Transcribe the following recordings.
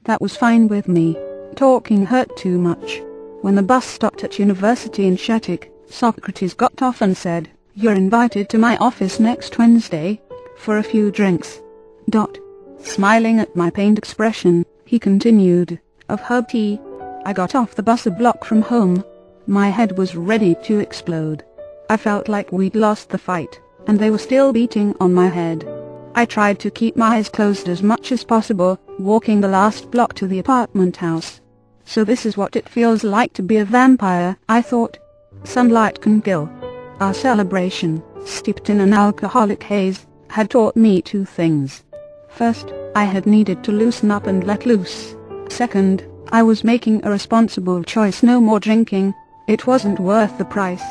That was fine with me. Talking hurt too much. When the bus stopped at university in Shattuck, Socrates got off and said, "You're invited to my office next Wednesday, for a few drinks." Smiling at my pained expression, he continued, "Of herb tea." I got off the bus a block from home. My head was ready to explode. I felt like we'd lost the fight, and they were still beating on my head. I tried to keep my eyes closed as much as possible, walking the last block to the apartment house. So this is what it feels like to be a vampire, I thought. Sunlight can kill. Our celebration, steeped in an alcoholic haze, had taught me two things. First, I had needed to loosen up and let loose. Second, I was making a responsible choice: no more drinking. It wasn't worth the price.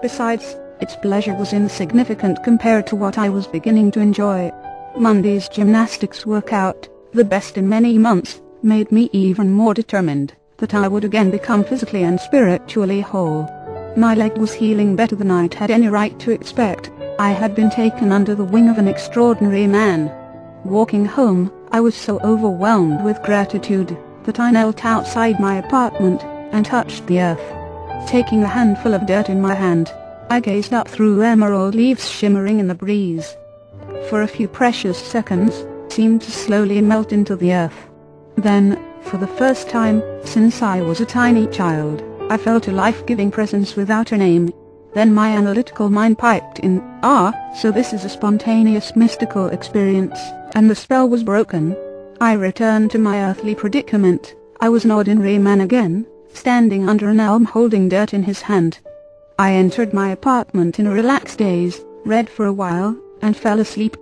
Besides, its pleasure was insignificant compared to what I was beginning to enjoy. Monday's gymnastics workout, the best in many months, made me even more determined that I would again become physically and spiritually whole. My leg was healing better than I'd had any right to expect. I had been taken under the wing of an extraordinary man. Walking home, I was so overwhelmed with gratitude that I knelt outside my apartment and touched the earth. Taking a handful of dirt in my hand, I gazed up through emerald leaves shimmering in the breeze. For a few precious seconds, seemed to slowly melt into the earth. Then, for the first time since I was a tiny child, I felt a life-giving presence without a name. Then my analytical mind piped in, so this is a spontaneous mystical experience, and the spell was broken. I returned to my earthly predicament. I was an ordinary man again, standing under an elm holding dirt in his hand. I entered my apartment in a relaxed daze, read for a while, and fell asleep.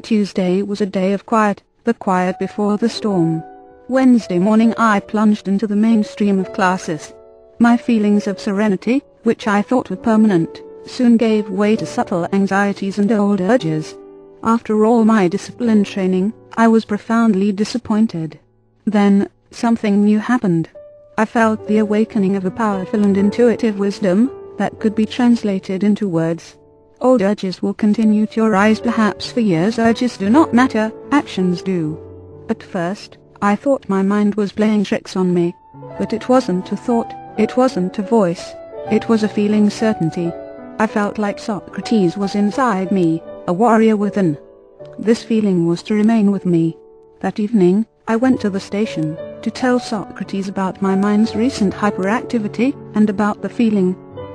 Tuesday was a day of quiet, the quiet before the storm. Wednesday morning I plunged into the mainstream of classes. My feelings of serenity, which I thought were permanent, soon gave way to subtle anxieties and old urges. After all my discipline training, I was profoundly disappointed. Then, something new happened. I felt the awakening of a powerful and intuitive wisdom that could be translated into words. Old urges will continue to arise perhaps for years. Urges do not matter, actions do. At first, I thought my mind was playing tricks on me. But it wasn't a thought, it wasn't a voice, it was a feeling certainty. I felt like Socrates was inside me, a warrior within. This feeling was to remain with me. That evening, I went to the station to tell Socrates about my mind's recent hyperactivity and about the feeling.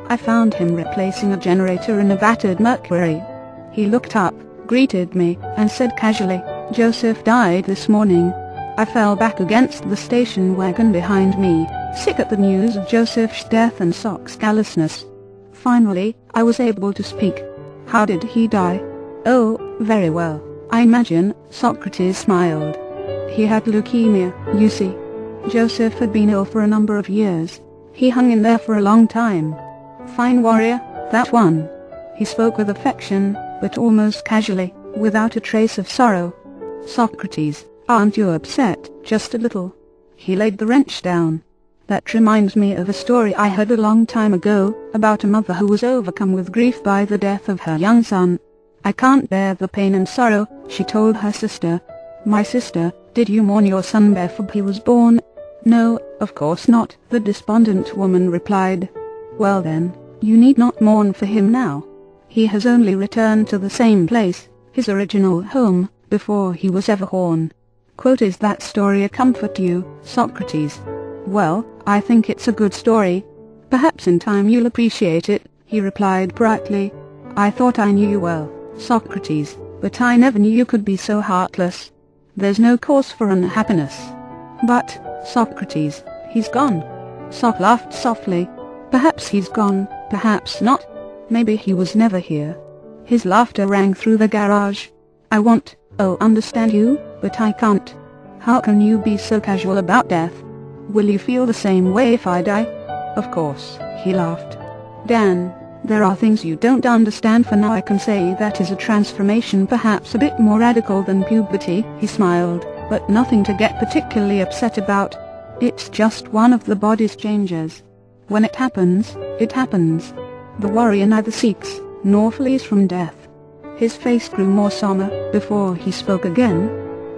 I found him replacing a generator in a battered Mercury. He looked up, greeted me, and said casually, "Joseph died this morning." I fell back against the station wagon behind me, sick at the news of Joseph's death and Soc's callousness. Finally, I was able to speak. "How did he die?" "Oh, very well, I imagine," Socrates smiled. "He had leukemia, you see. Joseph had been ill for a number of years. He hung in there for a long time. Fine warrior, that one." He spoke with affection, but almost casually, without a trace of sorrow. "Socrates, aren't you upset, just a little?" He laid the wrench down. "That reminds me of a story I heard a long time ago, about a mother who was overcome with grief by the death of her young son. 'I can't bear the pain and sorrow,' she told her sister. 'My sister, did you mourn your son before he was born?' 'No, of course not,' the despondent woman replied. 'Well then, you need not mourn for him now. He has only returned to the same place, his original home, before he was ever born.' Is that story a comfort to you, Socrates?" "Well, I think it's a good story. Perhaps in time you'll appreciate it," he replied brightly. "I thought I knew you well, Socrates, but I never knew you could be so heartless. There's no cause for unhappiness." "But, Socrates, he's gone." Soc laughed softly. "Perhaps he's gone, perhaps not. Maybe he was never here." His laughter rang through the garage. "I want, understand you, but I can't. How can you be so casual about death? Will you feel the same way if I die?" "Of course," he laughed. "Dan, there are things you don't understand. For now I can say that is a transformation, perhaps a bit more radical than puberty," he smiled, "but nothing to get particularly upset about. It's just one of the body's changes. When it happens, it happens. The warrior neither seeks, nor flees from death." His face grew more somber, before he spoke again.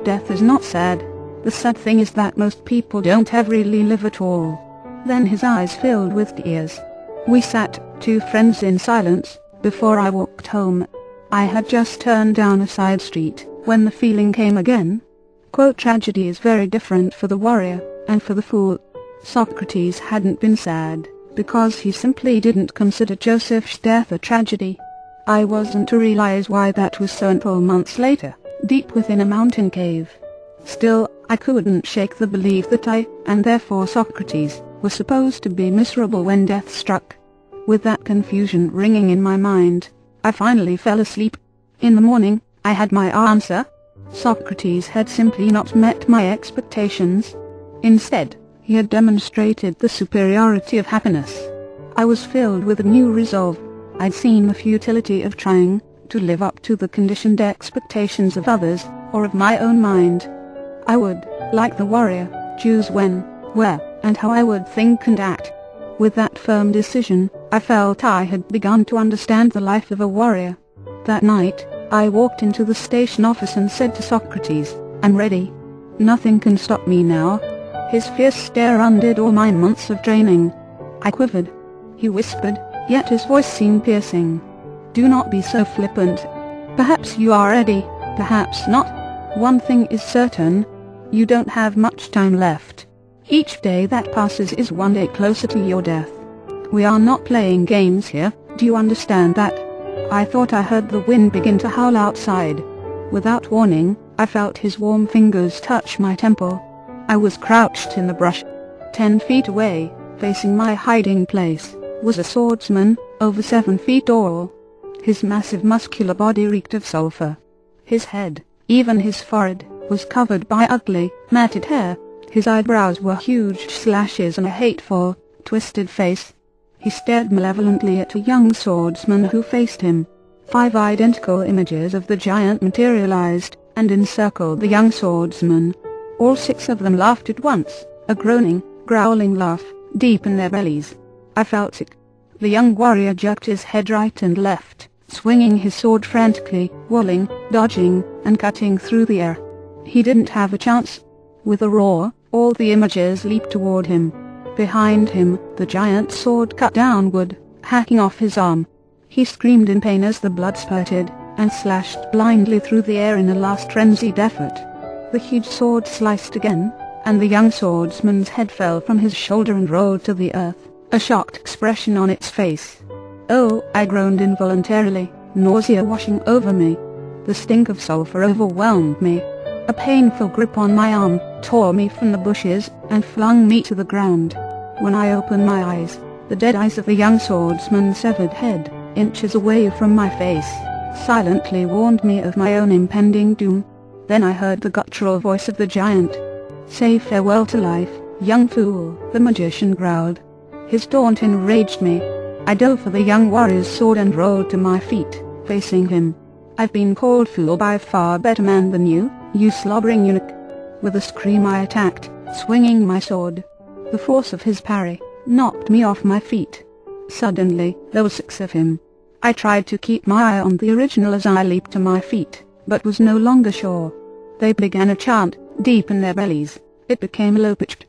"Death is not sad. The sad thing is that most people don't ever really live at all. Then his eyes filled with tears. We sat, two friends, in silence, before I walked home. I had just turned down a side street, when the feeling came again. Quote, tragedy is very different for the warrior, and for the fool. Socrates hadn't been sad, because he simply didn't consider Joseph's death a tragedy. I wasn't to realize why that was so until months later, deep within a mountain cave. Still, I couldn't shake the belief that I, and therefore Socrates, was supposed to be miserable when death struck. With that confusion ringing in my mind, I finally fell asleep. In the morning, I had my answer. Socrates had simply not met my expectations. Instead, he had demonstrated the superiority of happiness. I was filled with a new resolve. I'd seen the futility of trying to live up to the conditioned expectations of others, or of my own mind. I would, like the warrior, choose when, where, and how I would think and act. With that firm decision, I felt I had begun to understand the life of a warrior. That night, I walked into the station office and said to Socrates, "I'm ready. Nothing can stop me now." His fierce stare undid all my months of training. I quivered. He whispered, yet his voice seemed piercing, "Do not be so flippant. Perhaps you are ready, perhaps not. One thing is certain. You don't have much time left. Each day that passes is one day closer to your death. We are not playing games here, do you understand that?" I thought I heard the wind begin to howl outside. Without warning, I felt his warm fingers touch my temple. I was crouched in the brush. 10 feet away, facing my hiding place, was a swordsman, over 7 feet tall. His massive muscular body reeked of sulfur. His head, even his forehead, was covered by ugly, matted hair. His eyebrows were huge slashes on a hateful, twisted face. He stared malevolently at a young swordsman who faced him. 5 identical images of the giant materialized, and encircled the young swordsman. All 6 of them laughed at once, a groaning, growling laugh, deep in their bellies. I felt sick. The young warrior jerked his head right and left, swinging his sword frantically, whirling, dodging, and cutting through the air. He didn't have a chance. With a roar, all the images leaped toward him. Behind him, the giant sword cut downward, hacking off his arm. He screamed in pain as the blood spurted, and slashed blindly through the air in a last frenzied effort. The huge sword sliced again, and the young swordsman's head fell from his shoulder and rolled to the earth, a shocked expression on its face. "Oh," I groaned involuntarily, nausea washing over me. The stink of sulfur overwhelmed me. A painful grip on my arm tore me from the bushes and flung me to the ground. When I opened my eyes, the dead eyes of the young swordsman's severed head, inches away from my face, silently warned me of my own impending doom. Then I heard the guttural voice of the giant. "Say farewell to life, young fool," the magician growled. His taunt enraged me. I dove for the young warrior's sword and rolled to my feet, facing him. "I've been called fool by a far better man than you slobbering eunuch." With a scream I attacked, swinging my sword. The force of his parry knocked me off my feet. Suddenly, there were 6 of him. I tried to keep my eye on the original as I leaped to my feet, but was no longer sure. They began a chant, deep in their bellies. It became low-pitched,